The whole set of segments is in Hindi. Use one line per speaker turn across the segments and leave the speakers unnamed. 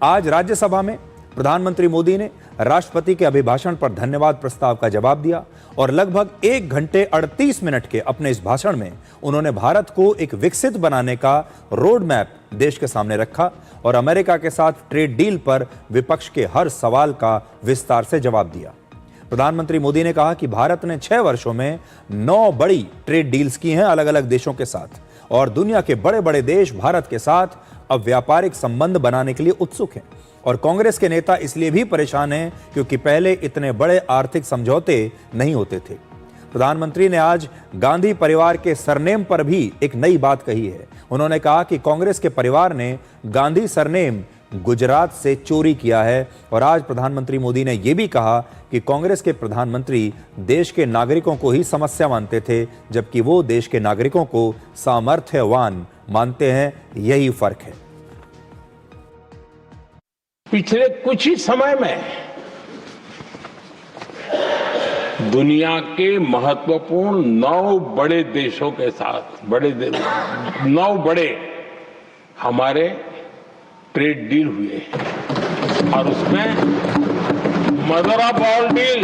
आज राज्यसभा में प्रधानमंत्री मोदी ने राष्ट्रपति के अभिभाषण पर धन्यवाद प्रस्ताव का जवाब दिया और लगभग 1 घंटे 38 मिनट के अपने इस भाषण में उन्होंने भारत को एक विकसित बनाने का रोड मैप देश के सामने रखा और अमेरिका के साथ ट्रेड डील पर विपक्ष के हर सवाल का विस्तार से जवाब दिया। प्रधानमंत्री मोदी ने कहा कि भारत ने 6 वर्षों में 9 बड़ी ट्रेड डील्स की हैं अलग अलग देशों के साथ और दुनिया के बड़े बड़े देश भारत के साथ अब व्यापारिक संबंध बनाने के लिए उत्सुक हैं और कांग्रेस के नेता इसलिए भी परेशान हैं क्योंकि पहले इतने बड़े आर्थिक समझौते नहीं होते थे। प्रधानमंत्री ने आज गांधी परिवार के सरनेम पर भी एक नई बात कही है। उन्होंने कहा कि कांग्रेस के परिवार ने गांधी सरनेम गुजरात से चोरी किया है और आज प्रधानमंत्री मोदी ने यह भी कहा कि कांग्रेस के प्रधानमंत्री देश के नागरिकों को ही समस्या मानते थे जबकि वो देश के नागरिकों को सामर्थ्यवान मानते हैं। यही फर्क है।
पिछले कुछ ही समय में दुनिया के महत्वपूर्ण 9 बड़े देशों के साथ 9 बड़े हमारे ट्रेड डील हुए और उसमें मदर ऑफ ऑल डील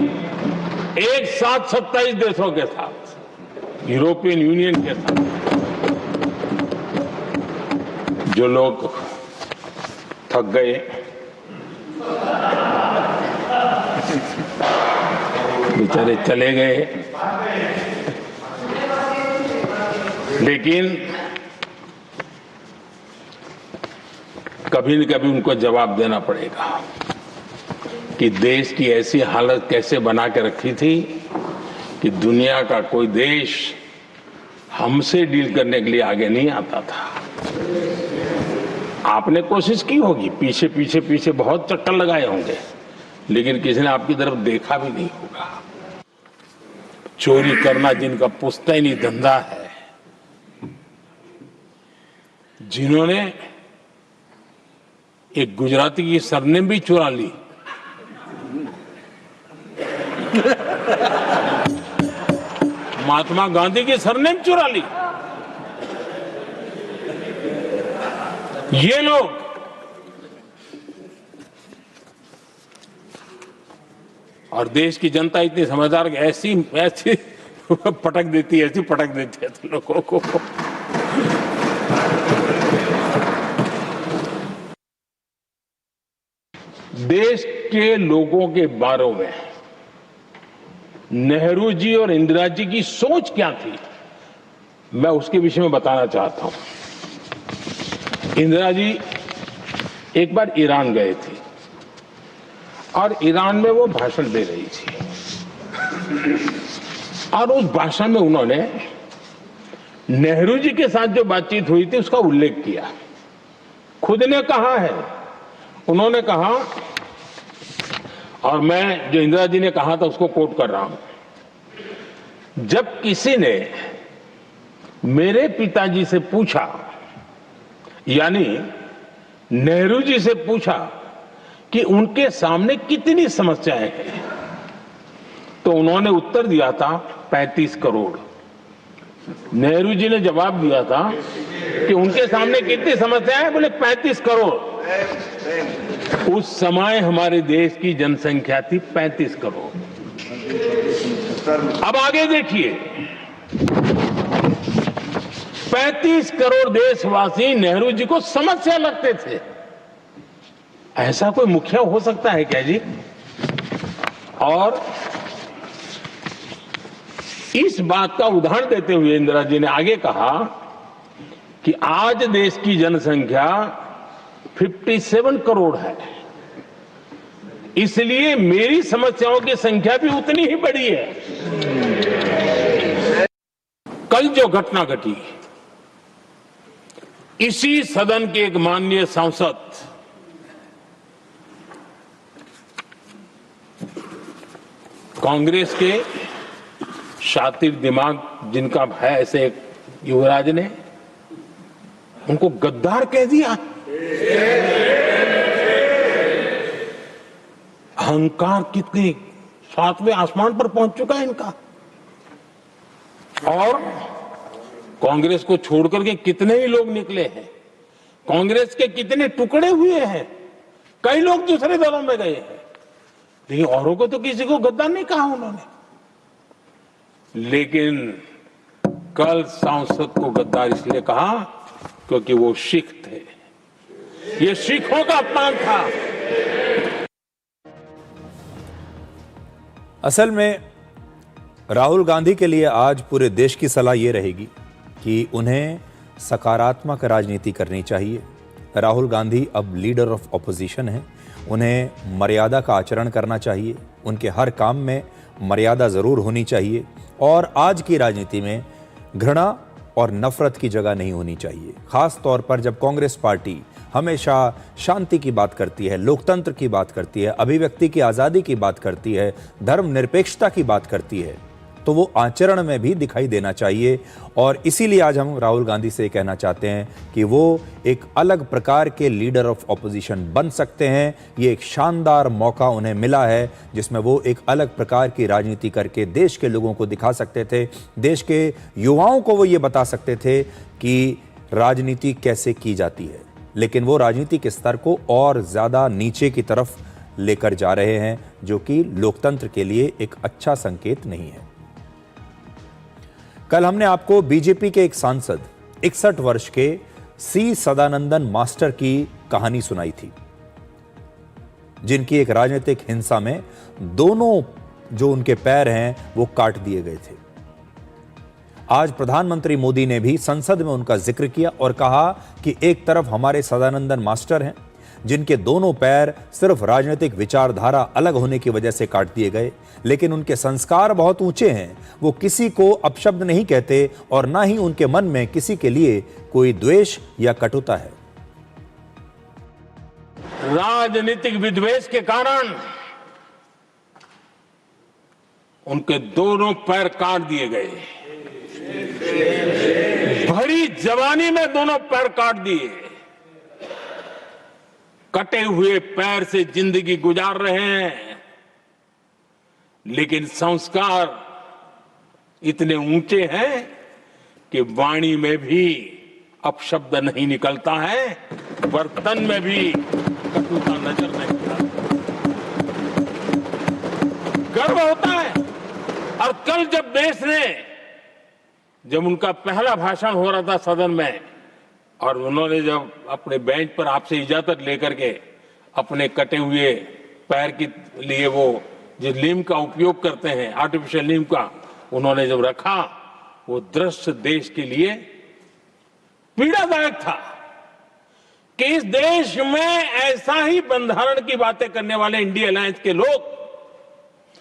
एक साथ 27 देशों के साथ, यूरोपियन यूनियन के साथ। जो लोग थक गए, बेचारे चले गए, लेकिन कभी न कभी उनको जवाब देना पड़ेगा कि देश की ऐसी हालत कैसे बना के रखी थी कि दुनिया का कोई देश हमसे डील करने के लिए आगे नहीं आता था। आपने कोशिश की होगी, पीछे पीछे पीछे बहुत चक्कर लगाए होंगे, लेकिन किसी ने आपकी तरफ देखा भी नहीं होगा। चोरी करना जिनका पुश्तैनी धंधा है, जिन्होंने एक गुजराती की सरनेम भी चुरा ली, महात्मा गांधी की सरनेम चुरा ली, ये लोग और देश की जनता इतनी समझदार ऐसी पटक देती है, ऐसी पटक देती है लोगों को। देश के लोगों के बारे में नेहरू जी और इंदिरा जी की सोच क्या थी, मैं उसके विषय में बताना चाहता हूं। इंदिरा जी एक बार ईरान गए थे और ईरान में वो भाषण दे रही थी और उस भाषण में उन्होंने नेहरू जी के साथ जो बातचीत हुई थी उसका उल्लेख किया। खुद ने कहा है, उन्होंने कहा, और मैं जो इंदिरा जी ने कहा था उसको कोट कर रहा हूं, जब किसी ने मेरे पिताजी से पूछा, यानी नेहरू जी से पूछा कि उनके सामने कितनी समस्याएं हैं, तो उन्होंने उत्तर दिया था 35 करोड़। नेहरू जी ने जवाब दिया था कि उनके सामने कितनी समस्याएं हैं, बोले 35 करोड़। उस समय हमारे देश की जनसंख्या थी 35 करोड़। अब आगे देखिए, 35 करोड़ देशवासी नेहरू जी को समस्या लगते थे। ऐसा कोई मुखिया हो सकता है क्या जी? और इस बात का उदाहरण देते हुए इंदिरा जी ने आगे कहा कि आज देश की जनसंख्या 57 करोड़ है, इसलिए मेरी समस्याओं की संख्या भी उतनी ही बड़ी है। कल जो घटना घटी, इसी सदन के एक माननीय सांसद कांग्रेस के शातिर दिमाग जिनका है, ऐसे एक युवराज ने उनको गद्दार कह दिया। अहंकार कितने 7वें आसमान पर पहुंच चुका है इनका। और कांग्रेस को छोड़कर के कितने ही लोग निकले हैं, कांग्रेस के कितने टुकड़े हुए हैं, कई लोग दूसरे दलों में गए हैं, लेकिन औरों को तो किसी को गद्दार नहीं कहा उन्होंने। लेकिन कल सांसद को गद्दार इसलिए कहा क्योंकि वो सिख थे। ये सिखों का अपमान था।
असल में राहुल गांधी के लिए आज पूरे देश की सलाह ये रहेगी कि उन्हें सकारात्मक राजनीति करनी चाहिए। राहुल गांधी अब लीडर ऑफ ऑपोजिशन हैं, उन्हें मर्यादा का आचरण करना चाहिए, उनके हर काम में मर्यादा ज़रूर होनी चाहिए और आज की राजनीति में घृणा और नफरत की जगह नहीं होनी चाहिए। खास तौर पर जब कांग्रेस पार्टी हमेशा शांति की बात करती है, लोकतंत्र की बात करती है, अभिव्यक्ति की आज़ादी की बात करती है, धर्मनिरपेक्षता की बात करती है, तो वो आचरण में भी दिखाई देना चाहिए। और इसीलिए आज हम राहुल गांधी से कहना चाहते हैं कि वो एक अलग प्रकार के लीडर ऑफ ऑपोजिशन बन सकते हैं। ये एक शानदार मौका उन्हें मिला है जिसमें वो एक अलग प्रकार की राजनीति करके देश के लोगों को दिखा सकते थे, देश के युवाओं को वो ये बता सकते थे कि राजनीति कैसे की जाती है। लेकिन वो राजनीति के स्तर को और ज़्यादा नीचे की तरफ लेकर जा रहे हैं, जो कि लोकतंत्र के लिए एक अच्छा संकेत नहीं है। कल हमने आपको बीजेपी के एक सांसद 61 वर्ष के सी सदानंदन मास्टर की कहानी सुनाई थी, जिनकी एक राजनीतिक हिंसा में दोनों जो उनके पैर हैं वो काट दिए गए थे। आज प्रधानमंत्री मोदी ने भी संसद में उनका जिक्र किया और कहा कि एक तरफ हमारे सदानंदन मास्टर हैं जिनके दोनों पैर सिर्फ राजनीतिक विचारधारा अलग होने की वजह से काट दिए गए, लेकिन उनके संस्कार बहुत ऊंचे हैं। वो किसी को अपशब्द नहीं कहते और ना ही उनके मन में किसी के लिए कोई द्वेष या कटुता है।
राजनीतिक विद्वेष के कारण उनके दोनों पैर काट दिए गए। भरी जवानी में दोनों पैर काट दिए। कटे हुए पैर से जिंदगी गुजार रहे हैं, लेकिन संस्कार इतने ऊंचे हैं कि वाणी में भी अपशब्द नहीं निकलता है, बर्तन में भी कटुता नजर नहीं आता। गर्व होता है। और कल जब देश ने, जब उनका पहला भाषण हो रहा था सदन में और उन्होंने जब अपने बेंच पर आपसे इजाजत लेकर के अपने कटे हुए पैर के लिए वो जिस लीम का उपयोग करते हैं, आर्टिफिशियल लीम का, उन्होंने जब रखा, वो दृश्य देश के लिए पीड़ादायक था कि इस देश में ऐसा ही बंधारण की बातें करने वाले इंडिया अलायंस के लोग,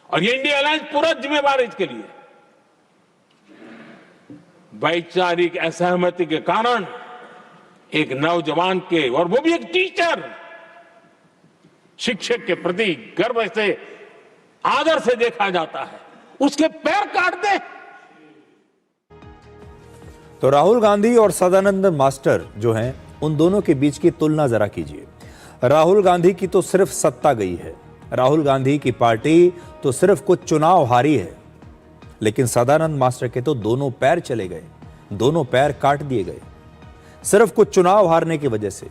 और ये इंडिया अलायंस पूरा जिम्मेवार है इसके लिए, वैचारिक असहमति के कारण एक नौजवान के, और वो भी एक टीचर, शिक्षक के प्रति गर्व से, आदर से देखा जाता है, उसके पैर काट दे।
तो राहुल गांधी और सदानंदन मास्टर जो हैं, उन दोनों के बीच की तुलना जरा कीजिए। राहुल गांधी की तो सिर्फ सत्ता गई है, राहुल गांधी की पार्टी तो सिर्फ कुछ चुनाव हारी है, लेकिन सदानंद मास्टर के तो दोनों पैर चले गए, दोनों पैर काट दिए गए। सिर्फ कुछ चुनाव हारने की वजह से,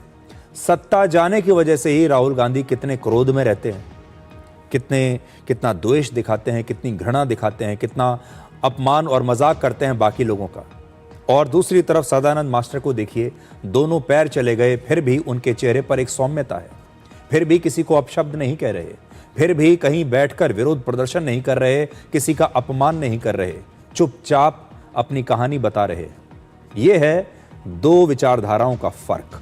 सत्ता जाने की वजह से ही राहुल गांधी कितने क्रोध में रहते हैं, कितना द्वेष दिखाते हैं, कितनी घृणा दिखाते हैं, कितना अपमान और मजाक करते हैं बाकी लोगों का। और दूसरी तरफ सदानंद मास्टर को देखिए, दोनों पैर चले गए, फिर भी उनके चेहरे पर एक सौम्यता है, फिर भी किसी को अपशब्द नहीं कह रहे, फिर भी कहीं बैठकर विरोध प्रदर्शन नहीं कर रहे, किसी का अपमान नहीं कर रहे, चुपचाप अपनी कहानी बता रहे। यह है दो विचारधाराओं का फर्क।